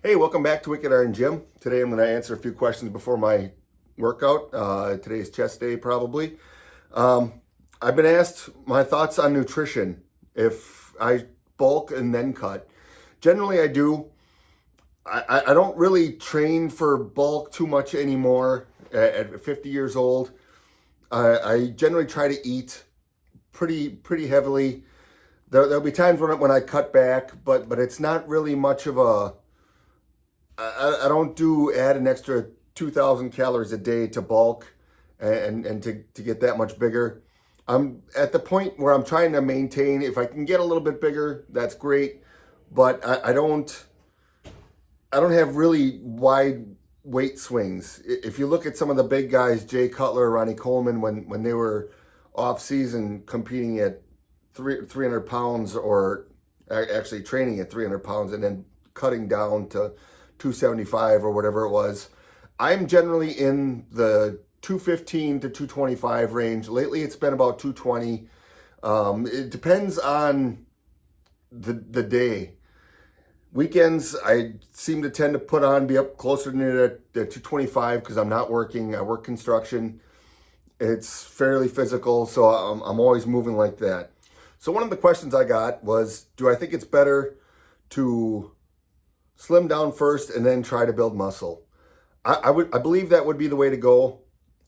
Hey, welcome back to Wicked Iron Gym. Today I'm going to answer a few questions before my workout. Today's chest day, probably. Um, I've been asked my thoughts on nutrition. If I bulk and then cut, generally I do. I don't really train for bulk too much anymore at 50 years old. I generally try to eat pretty heavily. There'll be times when I cut back, but it's not really much of a I don't do add an extra 2,000 calories a day to bulk and to get that much bigger. I'm at the point where I'm trying to maintain. If I can get a little bit bigger, that's great. But I don't have really wide weight swings. If you look at some of the big guys, Jay Cutler, Ronnie Coleman, when they were off season competing at 300 pounds or actually training at 300 pounds and then cutting down to 275 or whatever it was. I'm generally in the 215 to 225 range. Lately, it's been about 220. It depends on the day. Weekends, I seem to tend to be up closer to the 225 because I'm not working. I work construction. It's fairly physical, so I'm always moving like that. So one of the questions I got was, do I think it's better to slim down first and then try to build muscle? I believe that would be the way to go.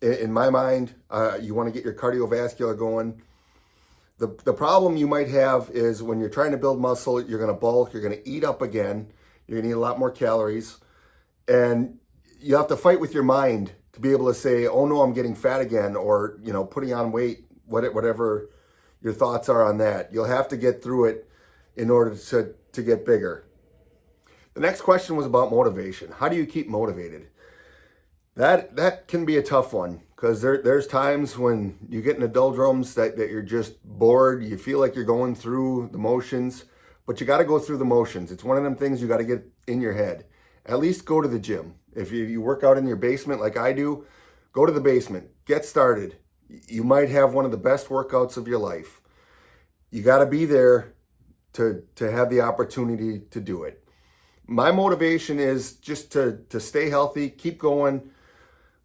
In my mind, you want to get your cardiovascular going. The problem you might have is when you're trying to build muscle, you're going to bulk, you're going to eat up again, you're going to eat a lot more calories, and you have to fight with your mind to be able to say, oh no, I'm getting fat again, or putting on weight, whatever your thoughts are on that. You'll have to get through it in order to get bigger. The next question was about motivation. How do you keep motivated? That can be a tough one because there's times when you get in the doldrums that you're just bored. You feel like you're going through the motions, but you got to go through the motions. It's one of them things you got to get in your head. At least go to the gym. If you work out in your basement like I do, go to the basement. Get started. You might have one of the best workouts of your life. You got to be there to have the opportunity to do it. My motivation is just to stay healthy, keep going,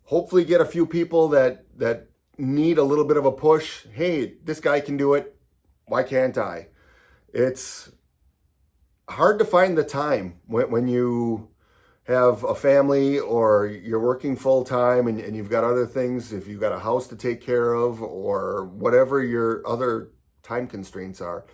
hopefully get a few people that need a little bit of a push. Hey, this guy can do it. Why can't I? It's hard to find the time when you have a family or you're working full time and you've got other things, if you've got a house to take care of or whatever your other time constraints are.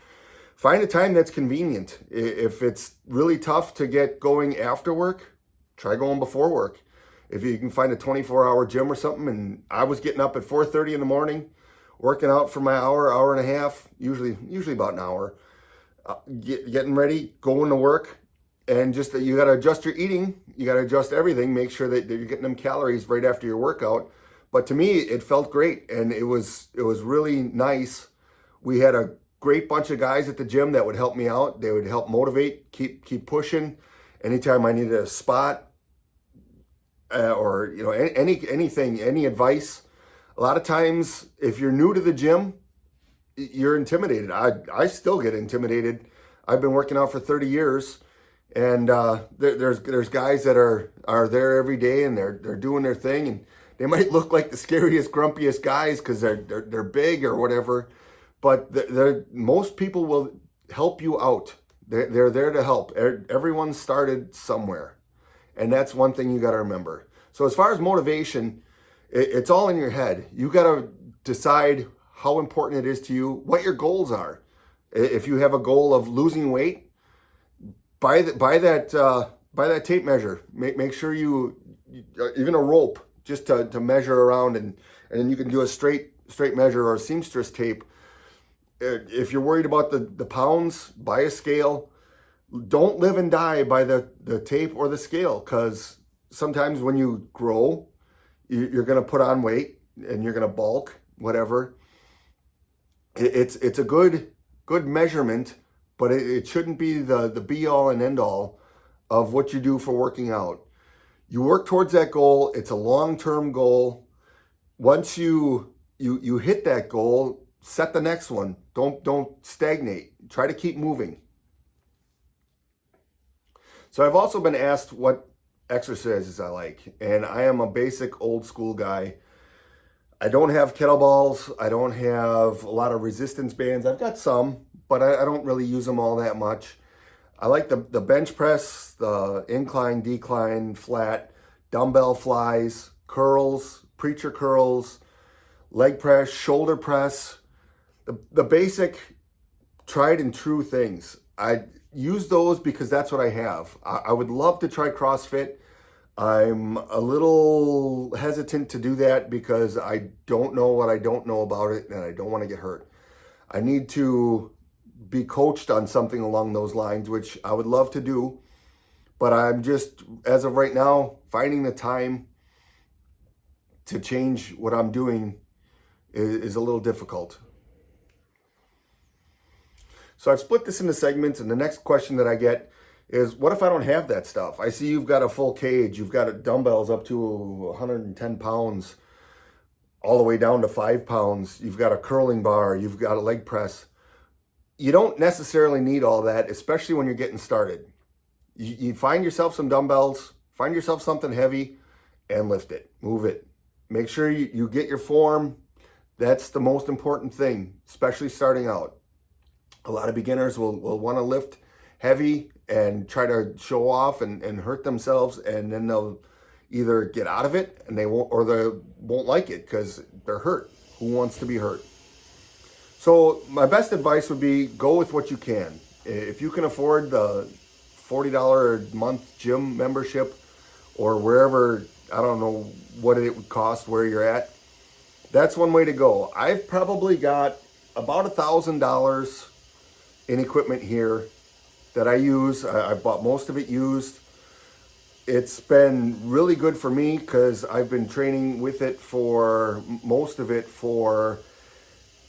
Find a time that's convenient. If it's really tough to get going after work, try going before work. If you can find a 24-hour gym or something, and I was getting up at 4:30 in the morning, working out for my hour and a half, usually about an hour, getting ready, going to work, and just that you got to adjust your eating, you got to adjust everything, make sure that you're getting them calories right after your workout. But to me, it felt great, and it was really nice. We had a great bunch of guys at the gym that would help me out. They would help motivate, keep pushing. Anytime I needed a spot or anything, any advice. A lot of times, if you're new to the gym, you're intimidated. I still get intimidated. I've been working out for 30 years, and there's guys that are there every day and they're doing their thing, and they might look like the scariest, grumpiest guys because they're big or whatever. But most people will help you out. They're there to help. Everyone started somewhere. And that's one thing you got to remember. So as far as motivation, it's all in your head. You got to decide how important it is to you, what your goals are. If you have a goal of losing weight, buy that tape measure. Make sure you even a rope just to measure around, and then you can do a straight measure or a seamstress tape. If you're worried about the pounds, buy a scale. Don't live and die by the tape or the scale, because sometimes when you grow, you're going to put on weight and you're going to bulk, whatever. It's a good measurement, but it shouldn't be the be all and end all of what you do for working out. You work towards that goal. It's a long-term goal. Once you hit that goal, set the next one. Don't stagnate. Try to keep moving. So I've also been asked what exercises I like, and I am a basic old school guy. I don't have kettlebells. I don't have a lot of resistance bands. I've got some, but I don't really use them all that much. I like the bench press, the incline, decline, flat, dumbbell flies, curls, preacher curls, leg press, shoulder press, the basic tried and true things. I use those because that's what I have. I would love to try CrossFit. I'm a little hesitant to do that because I don't know what I don't know about it and I don't want to get hurt. I need to be coached on something along those lines, which I would love to do. But I'm just, as of right now, finding the time to change what I'm doing is a little difficult. So I've split this into segments, and the next question that I get is, what if I don't have that stuff? I see you've got a full cage, you've got dumbbells up to 110 pounds, all the way down to 5 pounds. You've got a curling bar, you've got a leg press. You don't necessarily need all that, especially when you're getting started. You find yourself some dumbbells, find yourself something heavy, and lift it, move it. Make sure you get your form. That's the most important thing, especially starting out. A lot of beginners will want to lift heavy and try to show off and hurt themselves, and then they'll either get out of it and they won't like it because they're hurt. Who wants to be hurt? So my best advice would be go with what you can. If you can afford the $40 a month gym membership or wherever, I don't know what it would cost where you're at, that's one way to go. I've probably got about $1,000 in equipment here that I use. I bought most of it used. It's been really good for me because I've been training with it for most of it for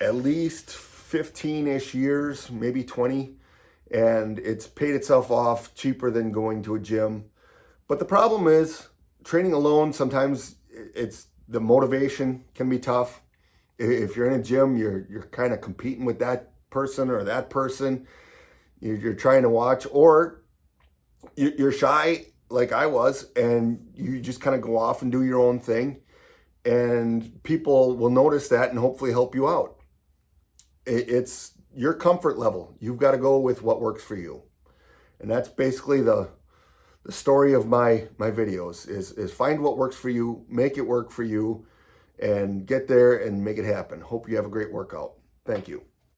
at least 15-ish years, maybe 20. And it's paid itself off cheaper than going to a gym. But the problem is training alone, sometimes it's the motivation can be tough. If you're in a gym, you're kind of competing with that person or that person. You're trying to watch, or you're shy like I was, and you just kind of go off and do your own thing, and people will notice that and hopefully help you out. It's your comfort level. You've got to go with what works for you. And that's basically the story of my videos is find what works for you, make it work for you, and get there and make it happen. Hope you have a great workout. Thank you.